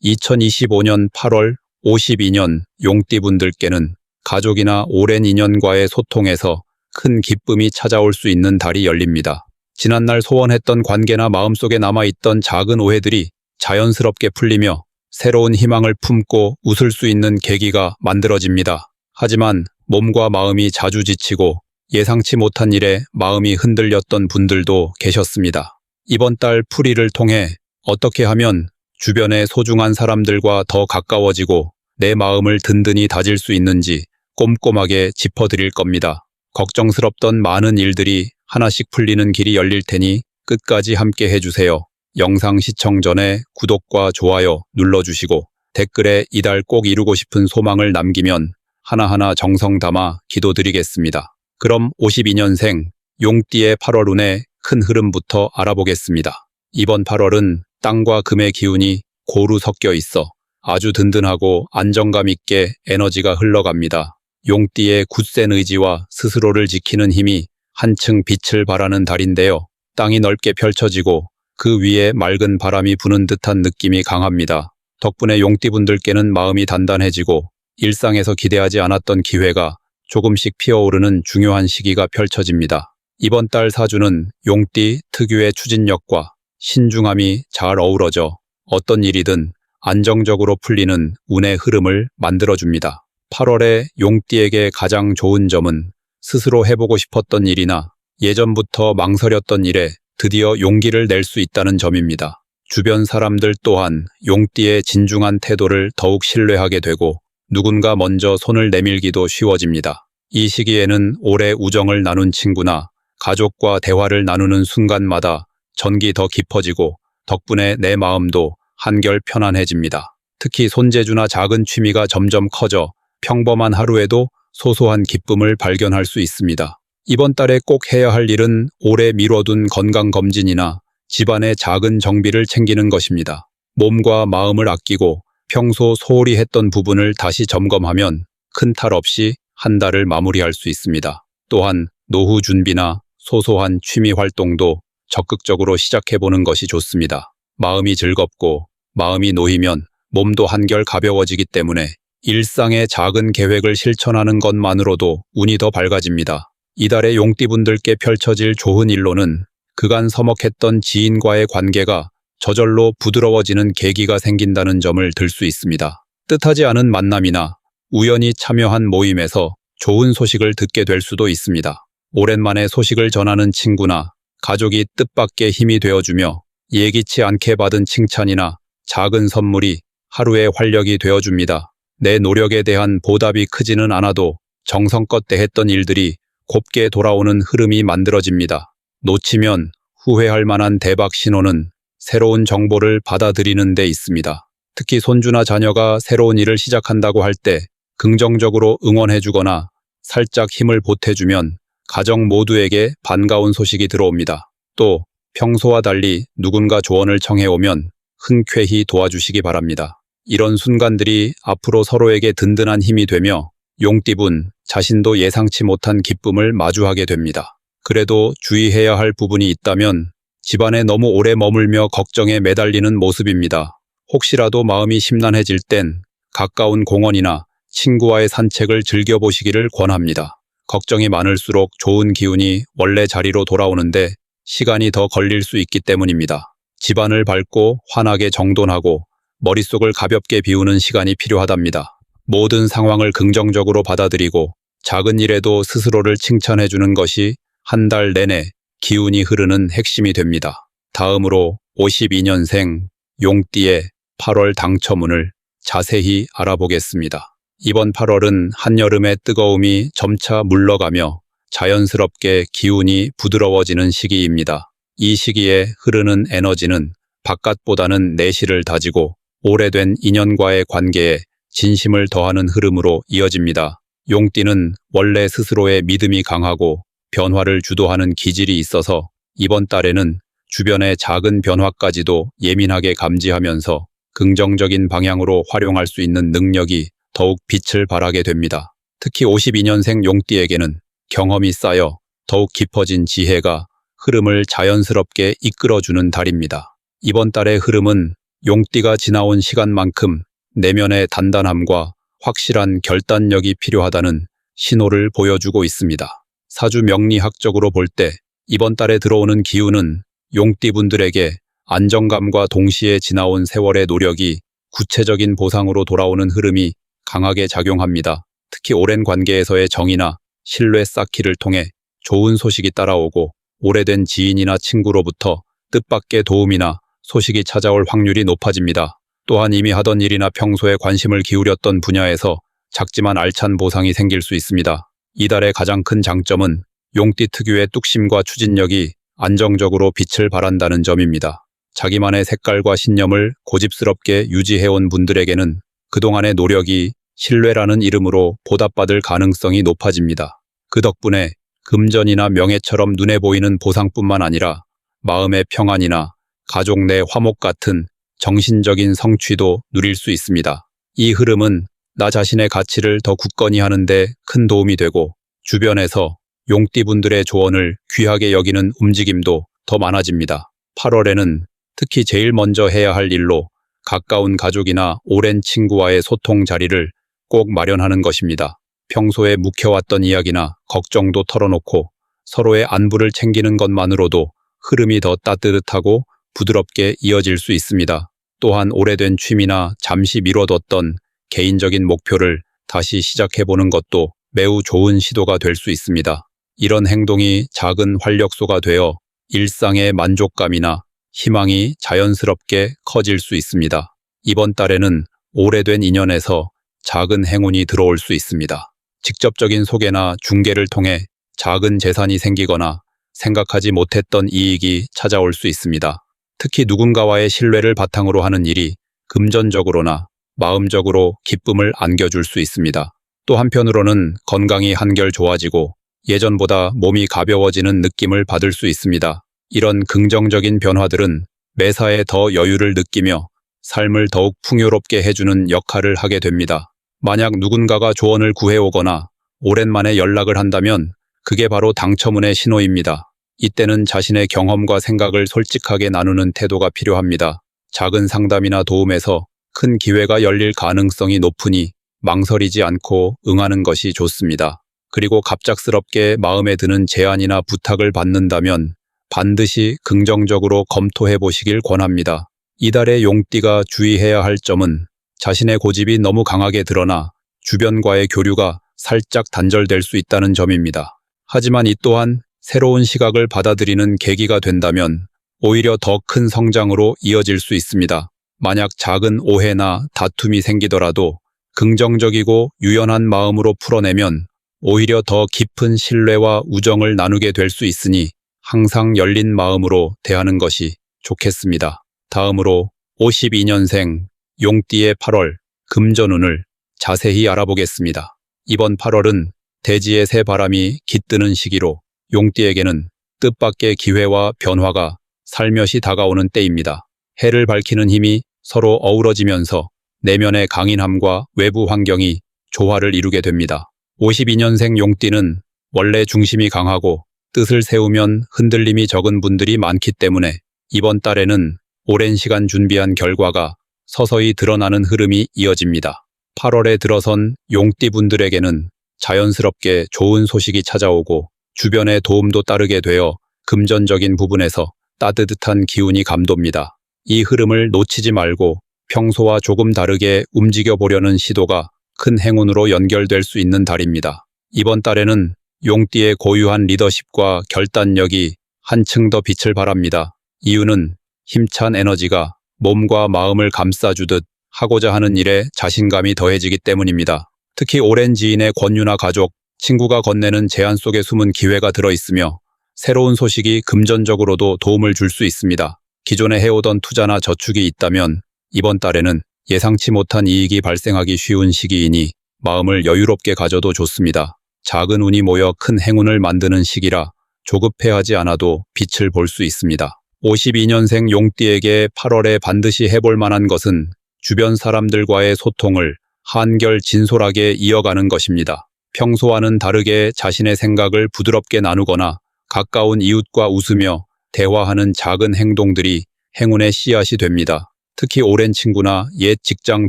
2025년 8월 52년 용띠분들께는 가족이나 오랜 인연과의 소통에서 큰 기쁨이 찾아올 수 있는 달이 열립니다. 지난날 소원했던 관계나 마음속에 남아있던 작은 오해들이 자연스럽게 풀리며 새로운 희망을 품고 웃을 수 있는 계기가 만들어집니다. 하지만 몸과 마음이 자주 지치고 예상치 못한 일에 마음이 흔들렸던 분들도 계셨습니다. 이번 달 풀이를 통해 어떻게 하면 주변의 소중한 사람들과 더 가까워지고 내 마음을 든든히 다질 수 있는지 꼼꼼하게 짚어드릴 겁니다. 걱정스럽던 많은 일들이 하나씩 풀리는 길이 열릴 테니 끝까지 함께 해주세요. 영상 시청 전에 구독과 좋아요 눌러주시고 댓글에 이달 꼭 이루고 싶은 소망을 남기면 하나하나 정성 담아 기도드리겠습니다. 그럼 52년생 용띠의 8월 운의 큰 흐름부터 알아보겠습니다. 이번 8월은 땅과 금의 기운이 고루 섞여 있어 아주 든든하고 안정감 있게 에너지가 흘러갑니다. 용띠의 굳센 의지와 스스로를 지키는 힘이 한층 빛을 발하는 달인데요. 땅이 넓게 펼쳐지고 그 위에 맑은 바람이 부는 듯한 느낌이 강합니다. 덕분에 용띠분들께는 마음이 단단해지고 일상에서 기대하지 않았던 기회가 조금씩 피어오르는 중요한 시기가 펼쳐집니다. 이번 달 사주는 용띠 특유의 추진력과 신중함이 잘 어우러져 어떤 일이든 안정적으로 풀리는 운의 흐름을 만들어줍니다. 8월에 용띠에게 가장 좋은 점은 스스로 해보고 싶었던 일이나 예전부터 망설였던 일에 드디어 용기를 낼 수 있다는 점입니다. 주변 사람들 또한 용띠의 진중한 태도를 더욱 신뢰하게 되고 누군가 먼저 손을 내밀기도 쉬워집니다. 이 시기에는 오래 우정을 나눈 친구나 가족과 대화를 나누는 순간마다 전기 더 깊어지고 덕분에 내 마음도 한결 편안해집니다. 특히 손재주나 작은 취미가 점점 커져 평범한 하루에도 소소한 기쁨을 발견할 수 있습니다. 이번 달에 꼭 해야 할 일은 오래 미뤄둔 건강검진이나 집안의 작은 정비를 챙기는 것입니다. 몸과 마음을 아끼고 평소 소홀히 했던 부분을 다시 점검하면 큰 탈 없이 한 달을 마무리할 수 있습니다. 또한 노후 준비나 소소한 취미 활동도 적극적으로 시작해보는 것이 좋습니다. 마음이 즐겁고 마음이 놓이면 몸도 한결 가벼워지기 때문에 일상의 작은 계획을 실천하는 것만으로도 운이 더 밝아집니다. 이달의 용띠분들께 펼쳐질 좋은 일로는 그간 서먹했던 지인과의 관계가 저절로 부드러워지는 계기가 생긴다는 점을 들 수 있습니다. 뜻하지 않은 만남이나 우연히 참여한 모임에서 좋은 소식을 듣게 될 수도 있습니다. 오랜만에 소식을 전하는 친구나 가족이 뜻밖의 힘이 되어주며 예기치 않게 받은 칭찬이나 작은 선물이 하루의 활력이 되어줍니다. 내 노력에 대한 보답이 크지는 않아도 정성껏 대했던 일들이 곱게 돌아오는 흐름이 만들어집니다. 놓치면 후회할 만한 대박 신호는 새로운 정보를 받아들이는 데 있습니다. 특히 손주나 자녀가 새로운 일을 시작한다고 할 때 긍정적으로 응원해주거나 살짝 힘을 보태주면 가정 모두에게 반가운 소식이 들어옵니다. 또 평소와 달리 누군가 조언을 청해오면 흔쾌히 도와주시기 바랍니다. 이런 순간들이 앞으로 서로에게 든든한 힘이 되며 용띠분 자신도 예상치 못한 기쁨을 마주하게 됩니다. 그래도 주의해야 할 부분이 있다면 집안에 너무 오래 머물며 걱정에 매달리는 모습입니다. 혹시라도 마음이 심란해질 땐 가까운 공원이나 친구와의 산책을 즐겨보시기를 권합니다. 걱정이 많을수록 좋은 기운이 원래 자리로 돌아오는데 시간이 더 걸릴 수 있기 때문입니다. 집안을 밝고 환하게 정돈하고 머릿속을 가볍게 비우는 시간이 필요하답니다. 모든 상황을 긍정적으로 받아들이고 작은 일에도 스스로를 칭찬해주는 것이 한 달 내내 기운이 흐르는 핵심이 됩니다. 다음으로 52년생 용띠의 8월 당첨운을 자세히 알아보겠습니다. 이번 8월은 한여름의 뜨거움이 점차 물러가며 자연스럽게 기운이 부드러워지는 시기입니다. 이 시기에 흐르는 에너지는 바깥보다는 내실을 다지고 오래된 인연과의 관계에 진심을 더하는 흐름으로 이어집니다. 용띠는 원래 스스로의 믿음이 강하고 변화를 주도하는 기질이 있어서 이번 달에는 주변의 작은 변화까지도 예민하게 감지하면서 긍정적인 방향으로 활용할 수 있는 능력이 더욱 빛을 발하게 됩니다. 특히 52년생 용띠에게는 경험이 쌓여 더욱 깊어진 지혜가 흐름을 자연스럽게 이끌어주는 달입니다. 이번 달의 흐름은 용띠가 지나온 시간만큼 내면의 단단함과 확실한 결단력이 필요하다는 신호를 보여주고 있습니다. 사주 명리학적으로 볼 때 이번 달에 들어오는 기운은 용띠분들에게 안정감과 동시에 지나온 세월의 노력이 구체적인 보상으로 돌아오는 흐름이 강하게 작용합니다. 특히 오랜 관계에서의 정이나 신뢰 쌓기를 통해 좋은 소식이 따라오고 오래된 지인이나 친구로부터 뜻밖의 도움이나 소식이 찾아올 확률이 높아집니다. 또한 이미 하던 일이나 평소에 관심을 기울였던 분야에서 작지만 알찬 보상이 생길 수 있습니다. 이달의 가장 큰 장점은 용띠 특유의 뚝심과 추진력이 안정적으로 빛을 발한다는 점입니다. 자기만의 색깔과 신념을 고집스럽게 유지해온 분들에게는 그동안의 노력이 신뢰라는 이름으로 보답받을 가능성이 높아집니다. 그 덕분에 금전이나 명예처럼 눈에 보이는 보상뿐만 아니라 마음의 평안이나 가족 내 화목 같은 정신적인 성취도 누릴 수 있습니다. 이 흐름은 나 자신의 가치를 더 굳건히 하는데 큰 도움이 되고 주변에서 용띠분들의 조언을 귀하게 여기는 움직임도 더 많아집니다. 8월에는 특히 제일 먼저 해야 할 일로 가까운 가족이나 오랜 친구와의 소통 자리를 꼭 마련하는 것입니다. 평소에 묵혀왔던 이야기나 걱정도 털어놓고 서로의 안부를 챙기는 것만으로도 흐름이 더 따뜻하고 부드럽게 이어질 수 있습니다. 또한 오래된 취미나 잠시 미뤄뒀던 개인적인 목표를 다시 시작해보는 것도 매우 좋은 시도가 될 수 있습니다. 이런 행동이 작은 활력소가 되어 일상의 만족감이나 희망이 자연스럽게 커질 수 있습니다. 이번 달에는 오래된 인연에서 작은 행운이 들어올 수 있습니다. 직접적인 소개나 중개를 통해 작은 재산이 생기거나 생각하지 못했던 이익이 찾아올 수 있습니다. 특히 누군가와의 신뢰를 바탕으로 하는 일이 금전적으로나 마음적으로 기쁨을 안겨줄 수 있습니다. 또 한편으로는 건강이 한결 좋아지고 예전보다 몸이 가벼워지는 느낌을 받을 수 있습니다. 이런 긍정적인 변화들은 매사에 더 여유를 느끼며 삶을 더욱 풍요롭게 해주는 역할을 하게 됩니다. 만약 누군가가 조언을 구해오거나 오랜만에 연락을 한다면 그게 바로 당첨운의 신호입니다. 이때는 자신의 경험과 생각을 솔직하게 나누는 태도가 필요합니다. 작은 상담이나 도움에서 큰 기회가 열릴 가능성이 높으니 망설이지 않고 응하는 것이 좋습니다. 그리고 갑작스럽게 마음에 드는 제안이나 부탁을 받는다면 반드시 긍정적으로 검토해 보시길 권합니다. 이달의 용띠가 주의해야 할 점은 자신의 고집이 너무 강하게 드러나 주변과의 교류가 살짝 단절될 수 있다는 점입니다. 하지만 이 또한 새로운 시각을 받아들이는 계기가 된다면 오히려 더 큰 성장으로 이어질 수 있습니다. 만약 작은 오해나 다툼이 생기더라도 긍정적이고 유연한 마음으로 풀어내면 오히려 더 깊은 신뢰와 우정을 나누게 될 수 있으니 항상 열린 마음으로 대하는 것이 좋겠습니다. 다음으로 52년생 용띠의 8월 금전운을 자세히 알아보겠습니다. 이번 8월은 대지의 새 바람이 깃드는 시기로 용띠에게는 뜻밖의 기회와 변화가 살며시 다가오는 때입니다. 해를 밝히는 힘이 서로 어우러지면서 내면의 강인함과 외부 환경이 조화를 이루게 됩니다. 52년생 용띠는 원래 중심이 강하고 뜻을 세우면 흔들림이 적은 분들이 많기 때문에 이번 달에는 오랜 시간 준비한 결과가 서서히 드러나는 흐름이 이어집니다. 8월에 들어선 용띠분들에게는 자연스럽게 좋은 소식이 찾아오고 주변의 도움도 따르게 되어 금전적인 부분에서 따뜻한 기운이 감돕니다. 이 흐름을 놓치지 말고 평소와 조금 다르게 움직여보려는 시도가 큰 행운으로 연결될 수 있는 달입니다. 이번 달에는 용띠의 고유한 리더십과 결단력이 한층 더 빛을 발합니다. 이유는 힘찬 에너지가 몸과 마음을 감싸주듯 하고자 하는 일에 자신감이 더해지기 때문입니다. 특히 오랜 지인의 권유나 가족, 친구가 건네는 제안 속에 숨은 기회가 들어있으며 새로운 소식이 금전적으로도 도움을 줄 수 있습니다. 기존에 해오던 투자나 저축이 있다면 이번 달에는 예상치 못한 이익이 발생하기 쉬운 시기이니 마음을 여유롭게 가져도 좋습니다. 작은 운이 모여 큰 행운을 만드는 시기라 조급해하지 않아도 빛을 볼 수 있습니다. 52년생 용띠에게 8월에 반드시 해볼 만한 것은 주변 사람들과의 소통을 한결 진솔하게 이어가는 것입니다. 평소와는 다르게 자신의 생각을 부드럽게 나누거나 가까운 이웃과 웃으며 대화하는 작은 행동들이 행운의 씨앗이 됩니다. 특히 오랜 친구나 옛 직장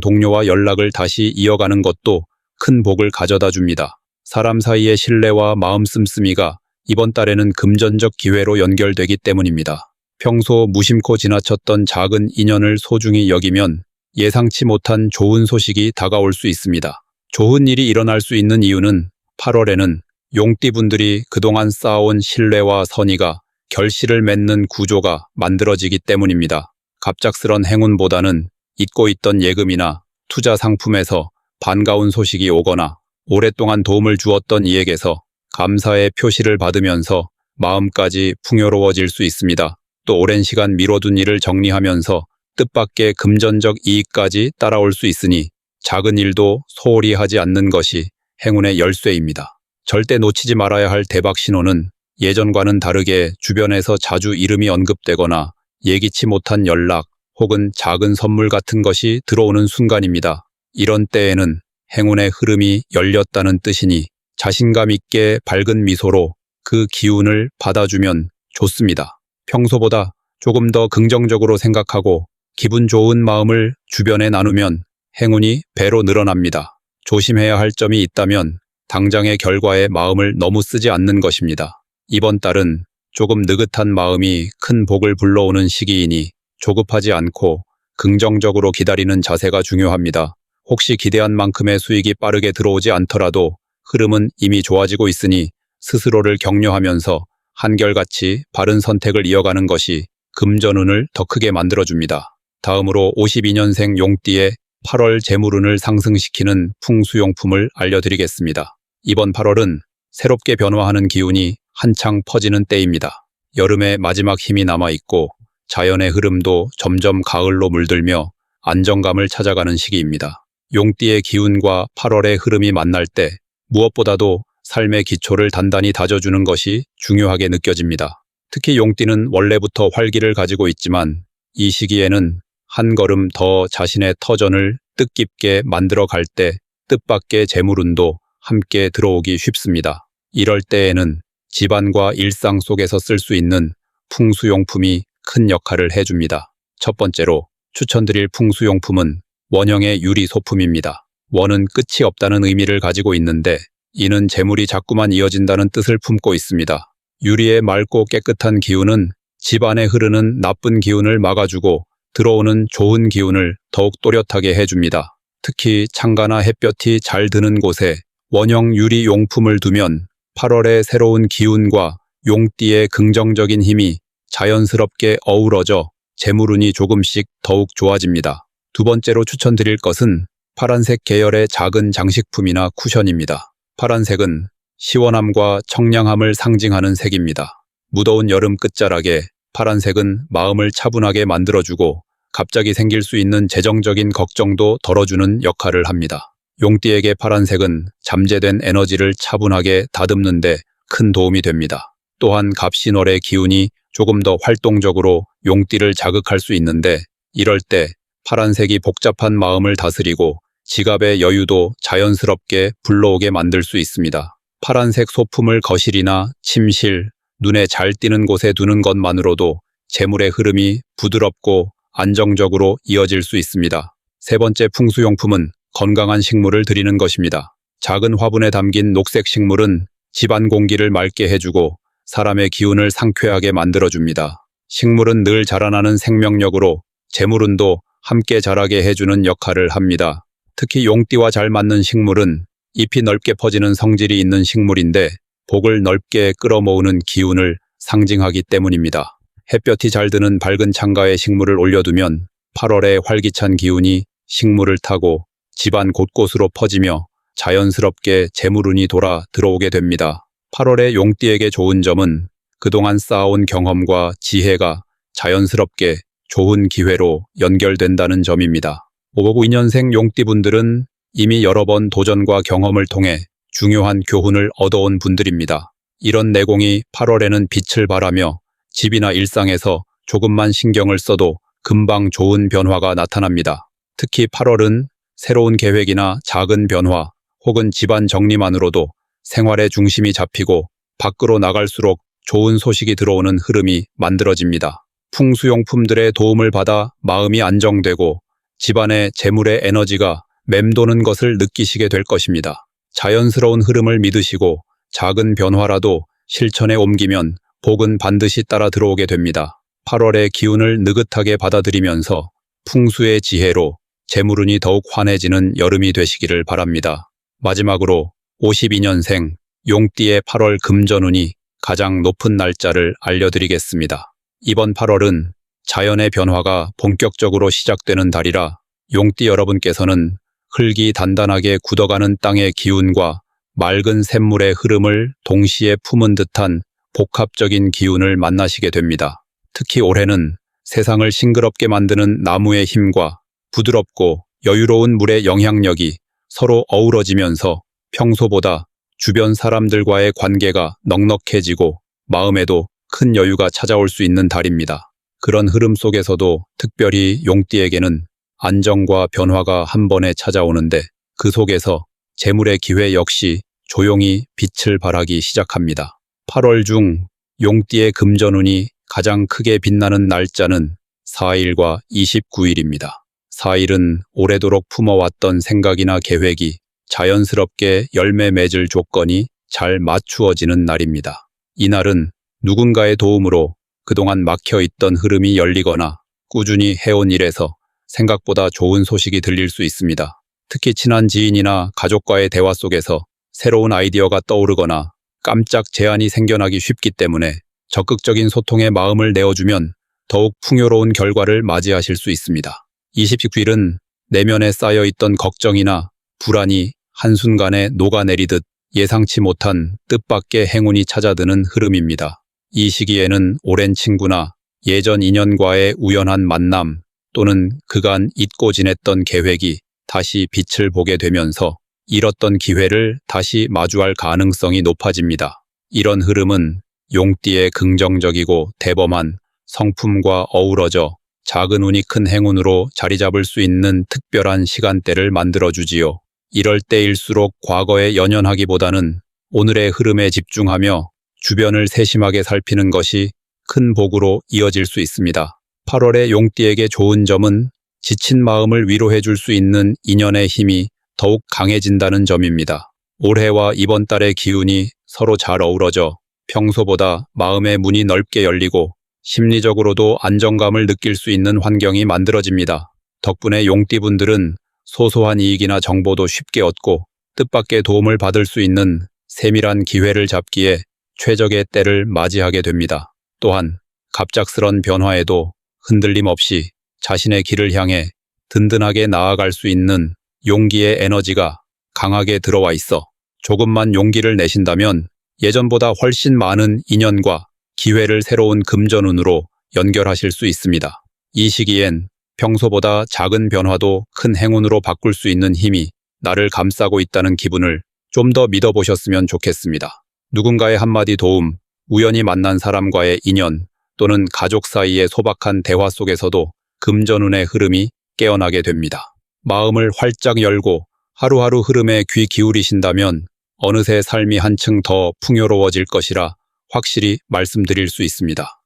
동료와 연락을 다시 이어가는 것도 큰 복을 가져다 줍니다. 사람 사이의 신뢰와 마음 씀씀이가 이번 달에는 금전적 기회로 연결되기 때문입니다. 평소 무심코 지나쳤던 작은 인연을 소중히 여기면 예상치 못한 좋은 소식이 다가올 수 있습니다. 좋은 일이 일어날 수 있는 이유는 8월에는 용띠분들이 그동안 쌓아온 신뢰와 선의가 결실을 맺는 구조가 만들어지기 때문입니다. 갑작스런 행운보다는 잊고 있던 예금이나 투자 상품에서 반가운 소식이 오거나 오랫동안 도움을 주었던 이에게서 감사의 표시를 받으면서 마음까지 풍요로워질 수 있습니다. 또 오랜 시간 미뤄둔 일을 정리하면서 뜻밖의 금전적 이익까지 따라올 수 있으니 작은 일도 소홀히 하지 않는 것이 행운의 열쇠입니다. 절대 놓치지 말아야 할 대박 신호는 예전과는 다르게 주변에서 자주 이름이 언급되거나 예기치 못한 연락 혹은 작은 선물 같은 것이 들어오는 순간입니다. 이런 때에는 행운의 흐름이 열렸다는 뜻이니 자신감 있게 밝은 미소로 그 기운을 받아주면 좋습니다. 평소보다 조금 더 긍정적으로 생각하고 기분 좋은 마음을 주변에 나누면 행운이 배로 늘어납니다. 조심해야 할 점이 있다면 당장의 결과에 마음을 너무 쓰지 않는 것입니다. 이번 달은 조금 느긋한 마음이 큰 복을 불러오는 시기이니 조급하지 않고 긍정적으로 기다리는 자세가 중요합니다. 혹시 기대한 만큼의 수익이 빠르게 들어오지 않더라도 흐름은 이미 좋아지고 있으니 스스로를 격려하면서 한결같이 바른 선택을 이어가는 것이 금전운을 더 크게 만들어줍니다. 다음으로 52년생 용띠의 8월 재물운을 상승시키는 풍수용품을 알려드리겠습니다. 이번 8월은 새롭게 변화하는 기운이 한창 퍼지는 때입니다. 여름의 마지막 힘이 남아있고 자연의 흐름도 점점 가을로 물들며 안정감을 찾아가는 시기입니다. 용띠의 기운과 8월의 흐름이 만날 때 무엇보다도 삶의 기초를 단단히 다져주는 것이 중요하게 느껴집니다. 특히 용띠는 원래부터 활기를 가지고 있지만 이 시기에는 한 걸음 더 자신의 터전을 뜻깊게 만들어 갈 때 뜻밖의 재물운도 함께 들어오기 쉽습니다. 이럴 때에는 집안과 일상 속에서 쓸 수 있는 풍수용품이 큰 역할을 해줍니다. 첫 번째로 추천드릴 풍수용품은 원형의 유리 소품입니다. 원은 끝이 없다는 의미를 가지고 있는데 이는 재물이 자꾸만 이어진다는 뜻을 품고 있습니다. 유리의 맑고 깨끗한 기운은 집안에 흐르는 나쁜 기운을 막아주고 들어오는 좋은 기운을 더욱 또렷하게 해줍니다. 특히 창가나 햇볕이 잘 드는 곳에 원형 유리 용품을 두면 8월의 새로운 기운과 용띠의 긍정적인 힘이 자연스럽게 어우러져 재물운이 조금씩 더욱 좋아집니다. 두 번째로 추천드릴 것은 파란색 계열의 작은 장식품이나 쿠션입니다. 파란색은 시원함과 청량함을 상징하는 색입니다. 무더운 여름 끝자락에 파란색은 마음을 차분하게 만들어주고 갑자기 생길 수 있는 재정적인 걱정도 덜어주는 역할을 합니다. 용띠에게 파란색은 잠재된 에너지를 차분하게 다듬는 데 큰 도움이 됩니다. 또한 갑신월의 기운이 조금 더 활동적으로 용띠를 자극할 수 있는데 이럴 때 파란색이 복잡한 마음을 다스리고 지갑의 여유도 자연스럽게 불러오게 만들 수 있습니다. 파란색 소품을 거실이나 침실, 눈에 잘 띄는 곳에 두는 것만으로도 재물의 흐름이 부드럽고 안정적으로 이어질 수 있습니다. 세 번째 풍수용품은 건강한 식물을 드리는 것입니다. 작은 화분에 담긴 녹색 식물은 집안 공기를 맑게 해주고 사람의 기운을 상쾌하게 만들어줍니다. 식물은 늘 자라나는 생명력으로 재물운도 함께 자라게 해주는 역할을 합니다. 특히 용띠와 잘 맞는 식물은 잎이 넓게 퍼지는 성질이 있는 식물인데 복을 넓게 끌어모으는 기운을 상징하기 때문입니다. 햇볕이 잘 드는 밝은 창가에 식물을 올려두면 8월의 활기찬 기운이 식물을 타고 집안 곳곳으로 퍼지며 자연스럽게 재물운이 돌아 들어오게 됩니다. 8월의 용띠에게 좋은 점은 그동안 쌓아온 경험과 지혜가 자연스럽게 좋은 기회로 연결된다는 점입니다. 592년생 용띠분들은 이미 여러 번 도전과 경험을 통해 중요한 교훈을 얻어온 분들입니다. 이런 내공이 8월에는 빛을 발하며 집이나 일상에서 조금만 신경을 써도 금방 좋은 변화가 나타납니다. 특히 8월은 새로운 계획이나 작은 변화 혹은 집안 정리만으로도 생활의 중심이 잡히고 밖으로 나갈수록 좋은 소식이 들어오는 흐름이 만들어집니다. 풍수용품들의 도움을 받아 마음이 안정되고 집안의 재물의 에너지가 맴도는 것을 느끼시게 될 것입니다. 자연스러운 흐름을 믿으시고 작은 변화라도 실천에 옮기면 복은 반드시 따라 들어오게 됩니다. 8월의 기운을 느긋하게 받아들이면서 풍수의 지혜로 재물운이 더욱 환해지는 여름이 되시기를 바랍니다. 마지막으로 52년생 용띠의 8월 금전운이 가장 높은 날짜를 알려드리겠습니다. 이번 8월은 자연의 변화가 본격적으로 시작되는 달이라 용띠 여러분께서는 흙이 단단하게 굳어가는 땅의 기운과 맑은 샘물의 흐름을 동시에 품은 듯한 복합적인 기운을 만나시게 됩니다. 특히 올해는 세상을 싱그럽게 만드는 나무의 힘과 부드럽고 여유로운 물의 영향력이 서로 어우러지면서 평소보다 주변 사람들과의 관계가 넉넉해지고 마음에도 큰 여유가 찾아올 수 있는 달입니다. 그런 흐름 속에서도 특별히 용띠에게는 안정과 변화가 한 번에 찾아오는데 그 속에서 재물의 기회 역시 조용히 빛을 발하기 시작합니다. 8월 중 용띠의 금전운이 가장 크게 빛나는 날짜는 4일과 29일입니다. 4일은 오래도록 품어왔던 생각이나 계획이 자연스럽게 열매 맺을 조건이 잘 맞추어지는 날입니다. 이날은 누군가의 도움으로 그동안 막혀있던 흐름이 열리거나 꾸준히 해온 일에서 생각보다 좋은 소식이 들릴 수 있습니다. 특히 친한 지인이나 가족과의 대화 속에서 새로운 아이디어가 떠오르거나 깜짝 제안이 생겨나기 쉽기 때문에 적극적인 소통에 마음을 내어주면 더욱 풍요로운 결과를 맞이하실 수 있습니다. 29일은 내면에 쌓여있던 걱정이나 불안이 한순간에 녹아내리듯 예상치 못한 뜻밖의 행운이 찾아드는 흐름입니다. 이 시기에는 오랜 친구나 예전 인연과의 우연한 만남 또는 그간 잊고 지냈던 계획이 다시 빛을 보게 되면서 잃었던 기회를 다시 마주할 가능성이 높아집니다. 이런 흐름은 용띠의 긍정적이고 대범한 성품과 어우러져 작은 운이 큰 행운으로 자리 잡을 수 있는 특별한 시간대를 만들어주지요. 이럴 때일수록 과거에 연연하기보다는 오늘의 흐름에 집중하며 주변을 세심하게 살피는 것이 큰 복으로 이어질 수 있습니다. 8월의 용띠에게 좋은 점은 지친 마음을 위로해 줄 수 있는 인연의 힘이 더욱 강해진다는 점입니다. 올해와 이번 달의 기운이 서로 잘 어우러져 평소보다 마음의 문이 넓게 열리고 심리적으로도 안정감을 느낄 수 있는 환경이 만들어집니다. 덕분에 용띠분들은 소소한 이익이나 정보도 쉽게 얻고 뜻밖의 도움을 받을 수 있는 세밀한 기회를 잡기에 최적의 때를 맞이하게 됩니다. 또한 갑작스런 변화에도 흔들림 없이 자신의 길을 향해 든든하게 나아갈 수 있는 용기의 에너지가 강하게 들어와 있어 조금만 용기를 내신다면 예전보다 훨씬 많은 인연과 기회를 새로운 금전운으로 연결하실 수 있습니다. 이 시기엔 평소보다 작은 변화도 큰 행운으로 바꿀 수 있는 힘이 나를 감싸고 있다는 기분을 좀 더 믿어보셨으면 좋겠습니다. 누군가의 한마디 도움, 우연히 만난 사람과의 인연 또는 가족 사이의 소박한 대화 속에서도 금전운의 흐름이 깨어나게 됩니다. 마음을 활짝 열고 하루하루 흐름에 귀 기울이신다면 어느새 삶이 한층 더 풍요로워질 것이라 확실히 말씀드릴 수 있습니다.